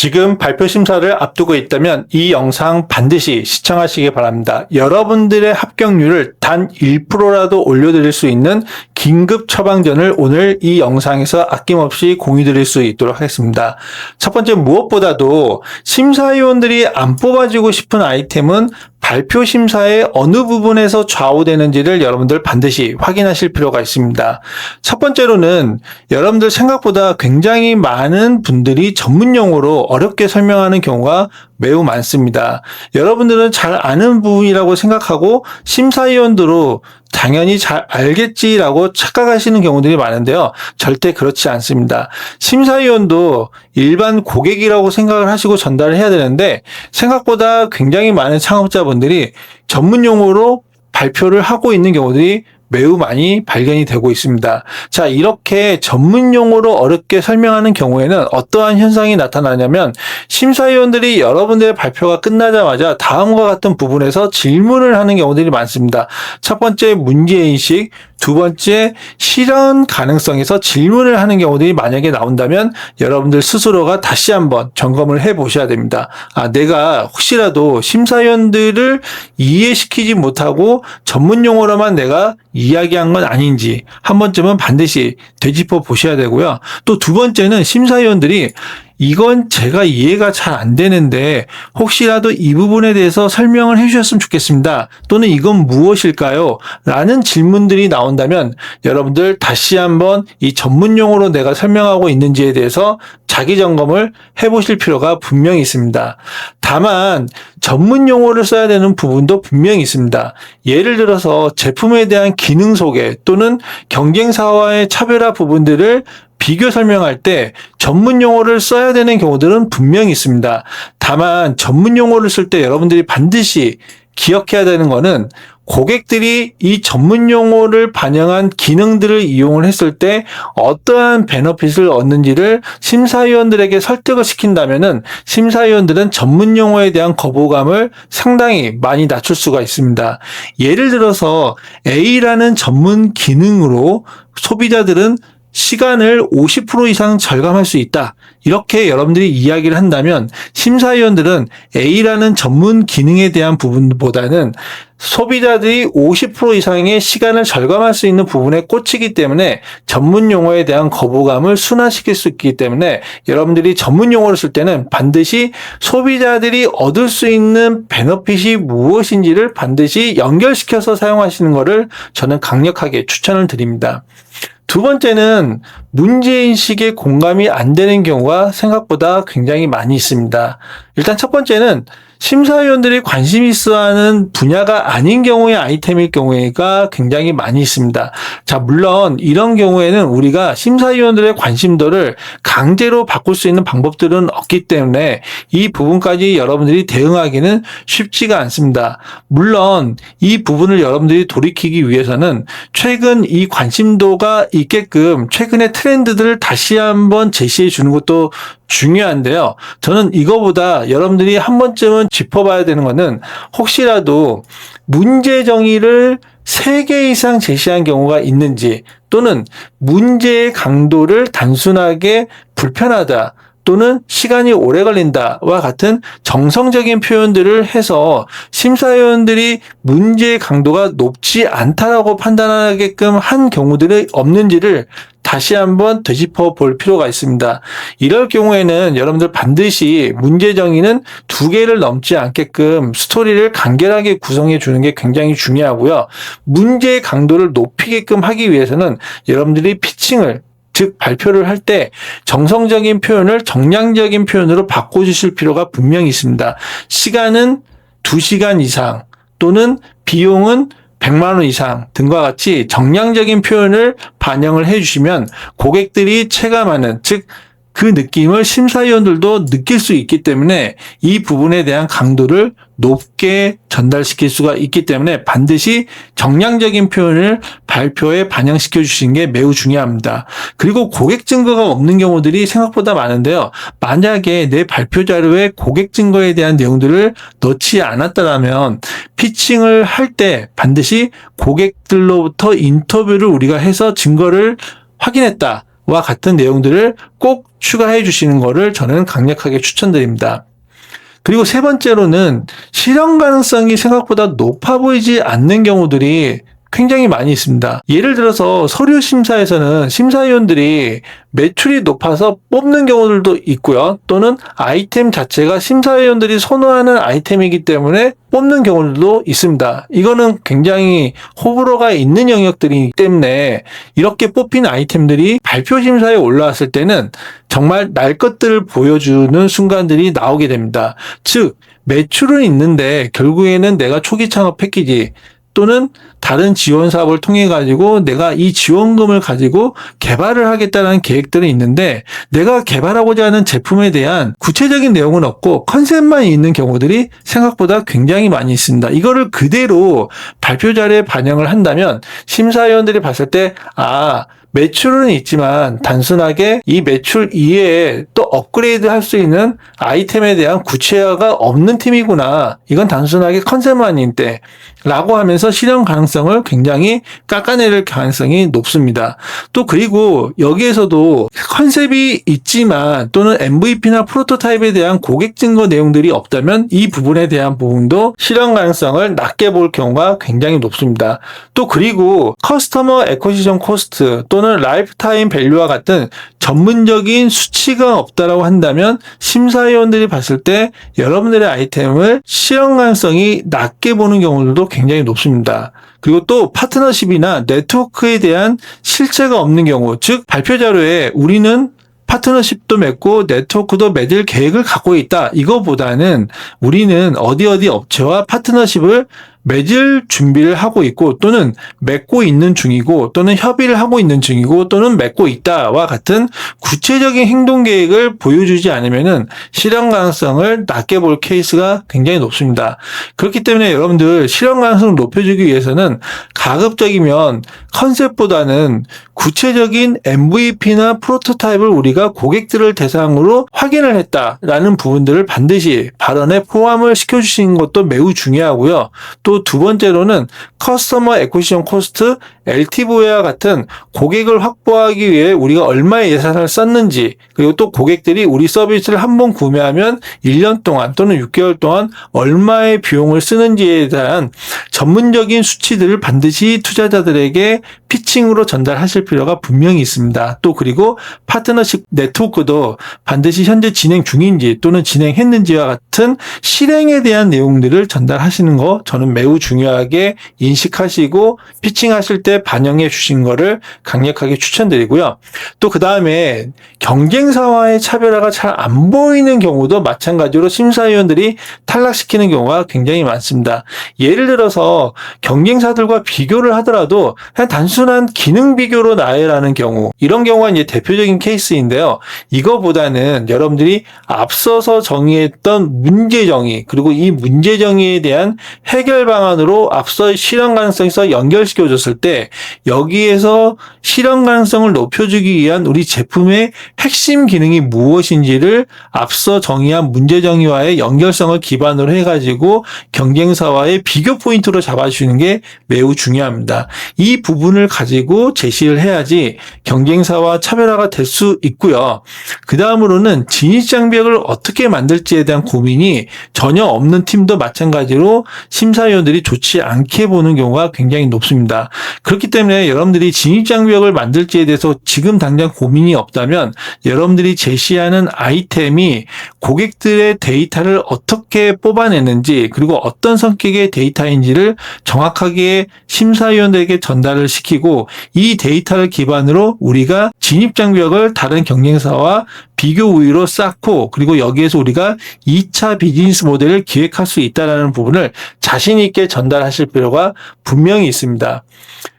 지금 발표 심사를 앞두고 있다면 이 영상 반드시 시청하시기 바랍니다. 여러분들의 합격률을 단 1%라도 올려드릴 수 있는 긴급 처방전을 오늘 이 영상에서 아낌없이 공유드릴 수 있도록 하겠습니다. 첫 번째, 무엇보다도 심사위원들이 안 뽑아주고 싶은 아이템은 발표 심사의 어느 부분에서 좌우되는지를 여러분들 반드시 확인하실 필요가 있습니다. 첫 번째로는 여러분들 생각보다 굉장히 많은 분들이 전문 용어로 어렵게 설명하는 경우가 매우 많습니다. 여러분들은 잘 아는 부분이라고 생각하고 심사위원들로 당연히 잘 알겠지라고 착각하시는 경우들이 많은데요. 절대 그렇지 않습니다. 심사위원도 일반 고객이라고 생각을 하시고 전달을 해야 되는데 생각보다 굉장히 많은 창업자분들이 전문 용어로 발표를 하고 있는 경우들이 매우 많이 발견이 되고 있습니다. 자, 이렇게 전문 용어로 어렵게 설명하는 경우에는 어떠한 현상이 나타나냐면 심사위원들이 여러분들의 발표가 끝나자마자 다음과 같은 부분에서 질문을 하는 경우들이 많습니다. 첫 번째, 문제인식, 두 번째, 실현 가능성에서 질문을 하는 경우들이 만약에 나온다면 여러분들 스스로가 다시 한번 점검을 해 보셔야 됩니다. 내가 혹시라도 심사위원들을 이해시키지 못하고 전문 용어로만 내가 이야기한 건 아닌지 한 번쯤은 반드시 되짚어 보셔야 되고요. 또 두 번째는 심사위원들이 이건 제가 이해가 잘 안 되는데 혹시라도 이 부분에 대해서 설명을 해주셨으면 좋겠습니다. 또는 이건 무엇일까요? 라는 질문들이 나온다면 여러분들 다시 한번 이 전문 용어로 내가 설명하고 있는지에 대해서 자기 점검을 해보실 필요가 분명히 있습니다. 다만 전문 용어를 써야 되는 부분도 분명히 있습니다. 예를 들어서 제품에 대한 기능 소개 또는 경쟁사와의 차별화 부분들을 비교 설명할 때 전문 용어를 써야 되는 경우들은 분명히 있습니다. 다만 전문 용어를 쓸 때 여러분들이 반드시 기억해야 되는 거는 고객들이 이 전문 용어를 반영한 기능들을 이용을 했을 때 어떠한 베너핏을 얻는지를 심사위원들에게 설득을 시킨다면은 심사위원들은 전문 용어에 대한 거부감을 상당히 많이 낮출 수가 있습니다. 예를 들어서 A라는 전문 기능으로 소비자들은 시간을 50% 이상 절감할 수 있다. 이렇게 여러분들이 이야기를 한다면 심사위원들은 A라는 전문 기능에 대한 부분보다는 소비자들이 50% 이상의 시간을 절감할 수 있는 부분에 꽂히기 때문에 전문 용어에 대한 거부감을 순화시킬 수 있기 때문에 여러분들이 전문 용어를 쓸 때는 반드시 소비자들이 얻을 수 있는 베너핏이 무엇인지를 반드시 연결시켜서 사용하시는 것을 저는 강력하게 추천을 드립니다. 두 번째는 문제인식에 공감이 안 되는 경우가 생각보다 굉장히 많이 있습니다. 일단 첫 번째는 심사위원들이 관심 있어하는 분야가 아닌 경우의 아이템일 경우가 굉장히 많이 있습니다. 자, 물론 이런 경우에는 우리가 심사위원들의 관심도를 강제로 바꿀 수 있는 방법들은 없기 때문에 이 부분까지 여러분들이 대응하기는 쉽지가 않습니다. 물론 이 부분을 여러분들이 돌이키기 위해서는 최근 이 관심도가 있게끔 최근의 트렌드들을 다시 한번 제시해 주는 것도 중요한데요. 저는 이거보다 여러분들이 한 번쯤은 짚어봐야 되는 거는 혹시라도 문제 정의를 3개 이상 제시한 경우가 있는지 또는 문제의 강도를 단순하게 불편하다 또는 시간이 오래 걸린다와 같은 정성적인 표현들을 해서 심사위원들이 문제의 강도가 높지 않다라고 판단하게끔 한 경우들이 없는지를 다시 한번 되짚어 볼 필요가 있습니다. 이럴 경우에는 여러분들 반드시 문제 정의는 2개를 넘지 않게끔 스토리를 간결하게 구성해 주는 게 굉장히 중요하고요. 문제의 강도를 높이게끔 하기 위해서는 여러분들이 피칭을 즉 발표를 할 때 정성적인 표현을 정량적인 표현으로 바꿔주실 필요가 분명히 있습니다. 시간은 2시간 이상 또는 비용은 100만 원 이상 등과 같이 정량적인 표현을 반영을 해주시면 고객들이 체감하는 즉 그 느낌을 심사위원들도 느낄 수 있기 때문에 이 부분에 대한 강도를 높게 전달시킬 수가 있기 때문에 반드시 정량적인 표현을 발표에 반영시켜 주시는 게 매우 중요합니다. 그리고 고객 증거가 없는 경우들이 생각보다 많은데요. 만약에 내 발표 자료에 고객 증거에 대한 내용들을 넣지 않았다면 피칭을 할 때 반드시 고객들로부터 인터뷰를 우리가 해서 증거를 확인했다. 와 같은 내용들을 꼭 추가해 주시는 거를 저는 강력하게 추천드립니다. 그리고 세 번째로는 실현 가능성이 생각보다 높아 보이지 않는 경우들이 굉장히 많이 있습니다. 예를 들어서 서류 심사에서는 심사위원들이 매출이 높아서 뽑는 경우들도 있고요. 또는 아이템 자체가 심사위원들이 선호하는 아이템이기 때문에 뽑는 경우들도 있습니다. 이거는 굉장히 호불호가 있는 영역들이기 때문에 이렇게 뽑힌 아이템들이 발표 심사에 올라왔을 때는 정말 날 것들을 보여주는 순간들이 나오게 됩니다. 즉, 매출은 있는데 결국에는 내가 초기 창업 패키지 또는 다른 지원 사업을 통해 가지고 내가 이 지원금을 가지고 개발을 하겠다는 계획들은 있는데 내가 개발하고자 하는 제품에 대한 구체적인 내용은 없고 컨셉만 있는 경우들이 생각보다 굉장히 많이 있습니다. 이거를 그대로 발표 자료에 반영을 한다면 심사위원들이 봤을 때 매출은 있지만 단순하게 이 매출 이외에 또 업그레이드 할 수 있는 아이템에 대한 구체화가 없는 팀이구나. 이건 단순하게 컨셉만인데 라고 하면서 실현 가능성을 굉장히 깎아내릴 가능성이 높습니다. 또 그리고 여기에서도 컨셉이 있지만 또는 MVP나 프로토타입에 대한 고객 증거 내용들이 없다면 이 부분에 대한 부분도 실현 가능성을 낮게 볼 경우가 굉장히 높습니다. 또 그리고 커스터머 애쿼시션 코스트 또는 라이프타임 밸류와 같은 전문적인 수치가 없다라고 한다면 심사위원들이 봤을 때 여러분들의 아이템을 실현 가능성이 낮게 보는 경우들도 굉장히 높습니다. 그리고 또 파트너십이나 네트워크에 대한 실체가 없는 경우, 즉 발표 자료에 우리는 파트너십도 맺고 네트워크도 맺을 계획을 갖고 있다. 이거보다는 우리는 어디 업체와 파트너십을 맺을 준비를 하고 있고 또는 맺고 있는 중이고 또는 협의를 하고 있는 중이고 또는 맺고 있다와 같은 구체적인 행동 계획을 보여주지 않으면은 실현 가능성을 낮게 볼 케이스가 굉장히 높습니다. 그렇기 때문에 여러분들 실현 가능성을 높여주기 위해서는 가급적이면 컨셉보다는 구체적인 MVP나 프로토타입을 우리가 고객들을 대상으로 확인을 했다라는 부분들을 반드시 발언에 포함을 시켜주시는 것도 매우 중요하고요. 또 두 번째로는 커스터머 애쿼시션 코스트, LTV와 같은 고객을 확보하기 위해 우리가 얼마의 예산을 썼는지, 그리고 또 고객들이 우리 서비스를 한번 구매하면 1년 동안 또는 6개월 동안 얼마의 비용을 쓰는지에 대한 전문적인 수치들을 반드시 투자자들에게 피칭으로 전달하실 필요가 분명히 있습니다. 또 그리고 파트너십 네트워크도 반드시 현재 진행 중인지 또는 진행했는지와 같은 실행에 대한 내용들을 전달하시는 거 저는 매우 중요하게 인식하시고 피칭하실 때 반영해 주신 거를 강력하게 추천드리고요. 또 그 다음에 경쟁사와의 차별화가 잘 안 보이는 경우도 마찬가지로 심사위원들이 탈락시키는 경우가 굉장히 많습니다. 예를 들어서 경쟁사들과 비교를 하더라도 그냥 단순한 기능 비교로 나열하는 경우, 이런 경우가 이제 대표적인 케이스인데요. 이거보다는 여러분들이 앞서서 정의했던 문제 정의, 그리고 이 문제 정의에 대한 해결 방안으로 앞서 실현 가능성에서 연결시켜 줬을 때 여기에서 실현 가능성을 높여주기 위한 우리 제품의 핵심 기능이 무엇인지를 앞서 정의한 문제 정의와의 연결성을 기반으로 해가지고 경쟁사와의 비교 포인트로 잡아주시는 게 매우 중요합니다. 이 부분을 가지고 제시를 해야지 경쟁사와 차별화가 될 수 있고요. 그 다음으로는 진입장벽을 어떻게 만들지에 대한 고민이 전혀 없는 팀도 마찬가지로 심사위원들이 좋지 않게 보는 경우가 굉장히 높습니다. 그렇기 때문에 여러분들이 진입장벽을 만들지에 대해서 지금 당장 고민이 없다면 여러분들이 제시하는 아이템이 고객들의 데이터를 어떻게 뽑아내는지, 그리고 어떤 성격의 데이터인지를 정확하게 심사위원들에게 전달을 시키고 이 데이터를 기반으로 우리가 진입장벽을 다른 경쟁사와 비교 우위로 쌓고, 그리고 여기에서 우리가 2차 비즈니스 모델을 기획할 수 있다는 부분을 자신 있게 전달하실 필요가 분명히 있습니다.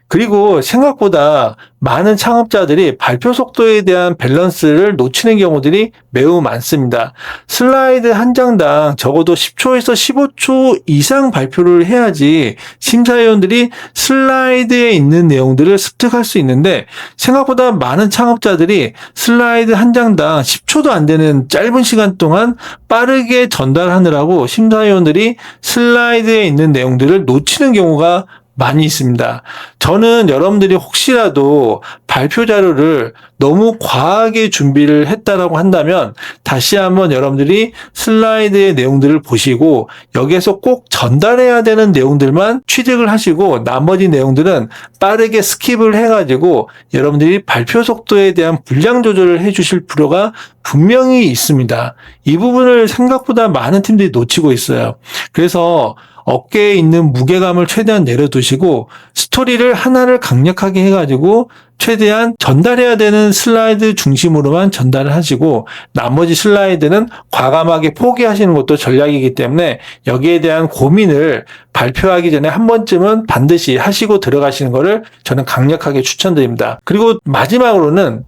그리고 생각보다 많은 창업자들이 발표 속도에 대한 밸런스를 놓치는 경우들이 매우 많습니다. 슬라이드 한 장당 적어도 10초에서 15초 이상 발표를 해야지 심사위원들이 슬라이드에 있는 내용들을 습득할 수 있는데, 생각보다 많은 창업자들이 슬라이드 한 장당 10초도 안 되는 짧은 시간 동안 빠르게 전달하느라고 심사위원들이 슬라이드에 있는 내용들을 놓치는 경우가 많이 있습니다. 저는 여러분들이 혹시라도 발표 자료를 너무 과하게 준비를 했다라고 한다면 다시 한번 여러분들이 슬라이드의 내용들을 보시고 여기에서 꼭 전달해야 되는 내용들만 취득을 하시고 나머지 내용들은 빠르게 스킵을 해가지고 여러분들이 발표 속도에 대한 분량 조절을 해주실 필요가 분명히 있습니다. 이 부분을 생각보다 많은 팀들이 놓치고 있어요. 그래서 어깨에 있는 무게감을 최대한 내려두시고 스토리를 하나를 강력하게 해가지고 최대한 전달해야 되는 슬라이드 중심으로만 전달을 하시고 나머지 슬라이드는 과감하게 포기하시는 것도 전략이기 때문에 여기에 대한 고민을 발표하기 전에 한 번쯤은 반드시 하시고 들어가시는 것을 저는 강력하게 추천드립니다. 그리고 마지막으로는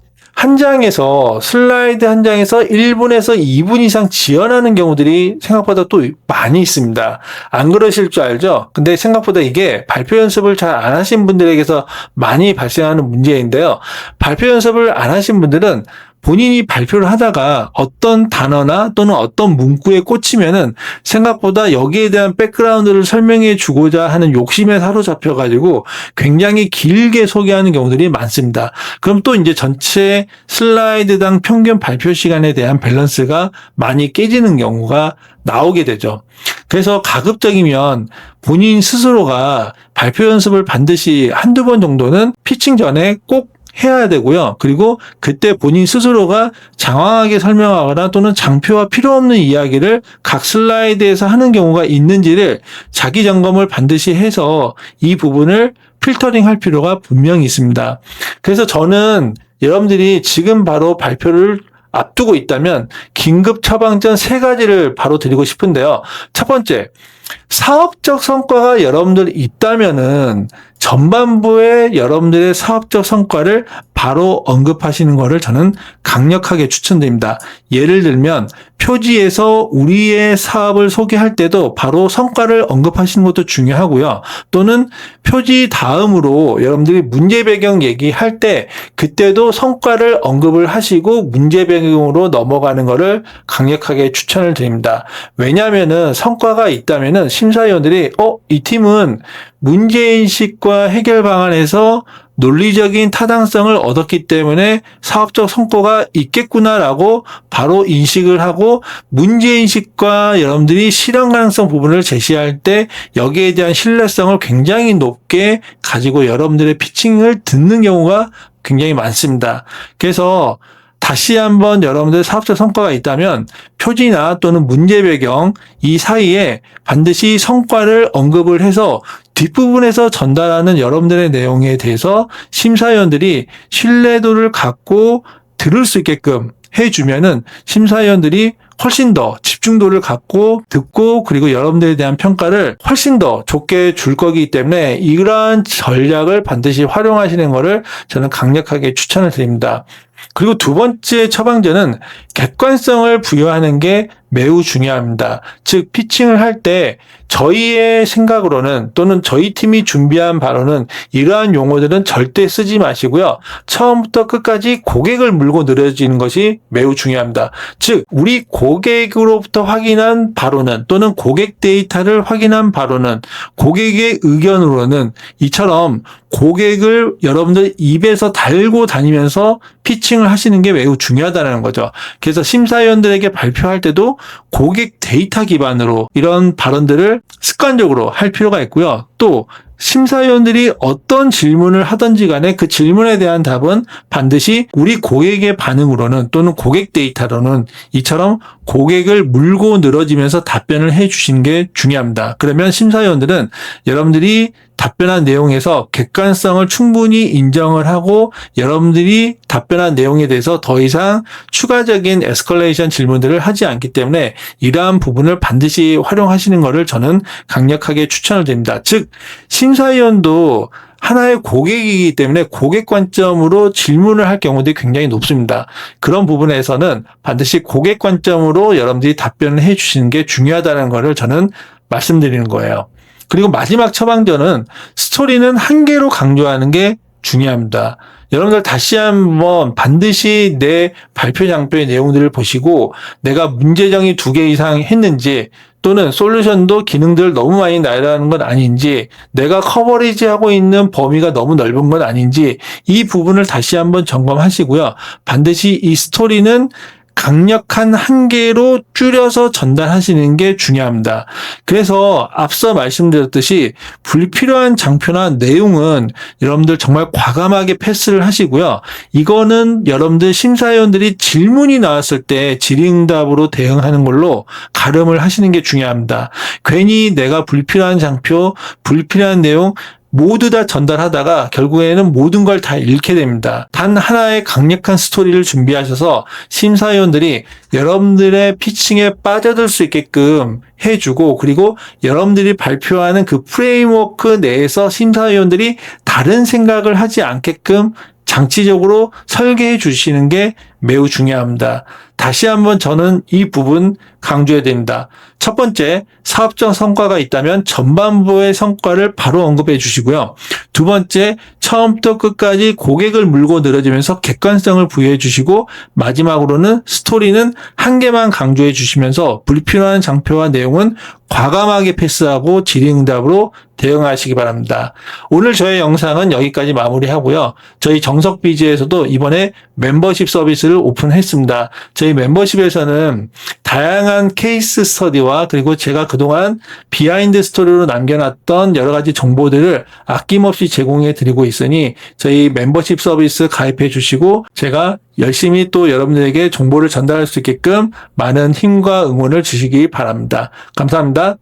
슬라이드 한 장에서 1분에서 2분 이상 지연하는 경우들이 생각보다 또 많이 있습니다. 안 그러실 줄 알죠? 근데 생각보다 이게 발표 연습을 잘 안 하신 분들에게서 많이 발생하는 문제인데요. 발표 연습을 안 하신 분들은 본인이 발표를 하다가 어떤 단어나 또는 어떤 문구에 꽂히면은 생각보다 여기에 대한 백그라운드를 설명해 주고자 하는 욕심에 사로잡혀가지고 굉장히 길게 소개하는 경우들이 많습니다. 그럼 또 이제 전체 슬라이드당 평균 발표 시간에 대한 밸런스가 많이 깨지는 경우가 나오게 되죠. 그래서 가급적이면 본인 스스로가 발표 연습을 반드시 한두 번 정도는 피칭 전에 꼭 해야 되고요. 그리고 그때 본인 스스로가 장황하게 설명하거나 또는 장표와 필요 없는 이야기를 각 슬라이드에서 하는 경우가 있는지를 자기 점검을 반드시 해서 이 부분을 필터링 할 필요가 분명히 있습니다. 그래서 저는 여러분들이 지금 바로 발표를 앞두고 있다면 긴급 처방전 3가지를 바로 드리고 싶은데요. 첫 번째, 사업적 성과가 여러분들 있다면은 전반부에 여러분들의 사업적 성과를 바로 언급하시는 것을 저는 강력하게 추천드립니다. 예를 들면 표지에서 우리의 사업을 소개할 때도 바로 성과를 언급하시는 것도 중요하고요. 또는 표지 다음으로 여러분들이 문제 배경 얘기할 때 그때도 성과를 언급을 하시고 문제 배경으로 넘어가는 것을 강력하게 추천을 드립니다. 왜냐하면은 성과가 있다면은 심사위원들이 이 팀은 문제인식과 해결 방안에서 논리적인 타당성을 얻었기 때문에 사업적 성과가 있겠구나라고 바로 인식을 하고 문제인식과 여러분들이 실현 가능성 부분을 제시할 때 여기에 대한 신뢰성을 굉장히 높게 가지고 여러분들의 피칭을 듣는 경우가 굉장히 많습니다. 그래서 다시 한번 여러분들 사업적 성과가 있다면 표지나 또는 문제 배경 이 사이에 반드시 성과를 언급을 해서 뒷부분에서 전달하는 여러분들의 내용에 대해서 심사위원들이 신뢰도를 갖고 들을 수 있게끔 해주면은 심사위원들이 훨씬 더 집중도를 갖고 듣고 그리고 여러분들에 대한 평가를 훨씬 더 좋게 줄 거기 때문에 이러한 전략을 반드시 활용하시는 것을 저는 강력하게 추천을 드립니다. 그리고 두 번째 처방전은 객관성을 부여하는 게 매우 중요합니다. 즉 피칭을 할 때 저희의 생각으로는 또는 저희 팀이 준비한 바로는 이러한 용어들은 절대 쓰지 마시고요. 처음부터 끝까지 고객을 물고 늘어지는 것이 매우 중요합니다. 즉 우리 고객으로부터 확인한 바로는 또는 고객 데이터를 확인한 바로는 고객의 의견으로는 이처럼 고객을 여러분들 입에서 달고 다니면서 피칭을 하시는 게 매우 중요하다는 거죠. 그래서 심사위원들에게 발표할 때도 고객 데이터 기반으로 이런 발언들을 습관적으로 할 필요가 있고요. 또 심사위원들이 어떤 질문을 하든지 간에 그 질문에 대한 답은 반드시 우리 고객의 반응으로는 또는 고객 데이터로는 이처럼 고객을 물고 늘어지면서 답변을 해 주시는 게 중요합니다. 그러면 심사위원들은 여러분들이 답변한 내용에서 객관성을 충분히 인정을 하고 여러분들이 답변한 내용에 대해서 더 이상 추가적인 에스컬레이션 질문들을 하지 않기 때문에 이러한 부분을 반드시 활용하시는 것을 저는 강력하게 추천을 드립니다. 즉 심사위원도 하나의 고객이기 때문에 고객 관점으로 질문을 할 경우도 굉장히 높습니다. 그런 부분에서는 반드시 고객 관점으로 여러분들이 답변을 해 주시는 게 중요하다는 것을 저는 말씀드리는 거예요. 그리고 마지막 처방전은 스토리는 한 개로 강조하는 게 중요합니다. 여러분들 다시 한번 반드시 내 발표 장표의 내용들을 보시고 내가 문제정의 2개 이상 했는지 또는 솔루션도 기능들을 너무 많이 나열하는 건 아닌지, 내가 커버리지하고 있는 범위가 너무 넓은 건 아닌지 이 부분을 다시 한번 점검하시고요. 반드시 이 스토리는 강력한 한계로 줄여서 전달하시는 게 중요합니다. 그래서 앞서 말씀드렸듯이 불필요한 장표나 내용은 여러분들 정말 과감하게 패스를 하시고요. 이거는 여러분들 심사위원들이 질문이 나왔을 때 질의응답으로 대응하는 걸로 가름을 하시는 게 중요합니다. 괜히 내가 불필요한 장표, 불필요한 내용 모두 다 전달하다가 결국에는 모든 걸 다 잃게 됩니다. 단 하나의 강력한 스토리를 준비하셔서 심사위원들이 여러분들의 피칭에 빠져들 수 있게끔 해주고, 그리고 여러분들이 발표하는 그 프레임워크 내에서 심사위원들이 다른 생각을 하지 않게끔 장치적으로 설계해 주시는 게 매우 중요합니다. 다시 한번 저는 이 부분 강조해야 됩니다. 첫 번째, 사업적 성과가 있다면 전반부의 성과를 바로 언급해 주시고요. 두 번째, 처음부터 끝까지 고객을 물고 늘어지면서 객관성을 부여해 주시고, 마지막으로는 스토리는 한 개만 강조해 주시면서 불필요한 장표와 내용은 과감하게 패스하고 질의응답으로 대응하시기 바랍니다. 오늘 저의 영상은 여기까지 마무리하고요. 저희 정석비즈에서도 이번에 멤버십 서비스를 오픈했습니다. 저희 멤버십에서는 다양한 케이스 스터디와 그리고 제가 그동안 비하인드 스토리로 남겨놨던 여러 가지 정보들을 아낌없이 제공해 드리고 있으니 저희 멤버십 서비스 가입해 주시고 제가 열심히 또 여러분들에게 정보를 전달할 수 있게끔 많은 힘과 응원을 주시기 바랍니다. 감사합니다.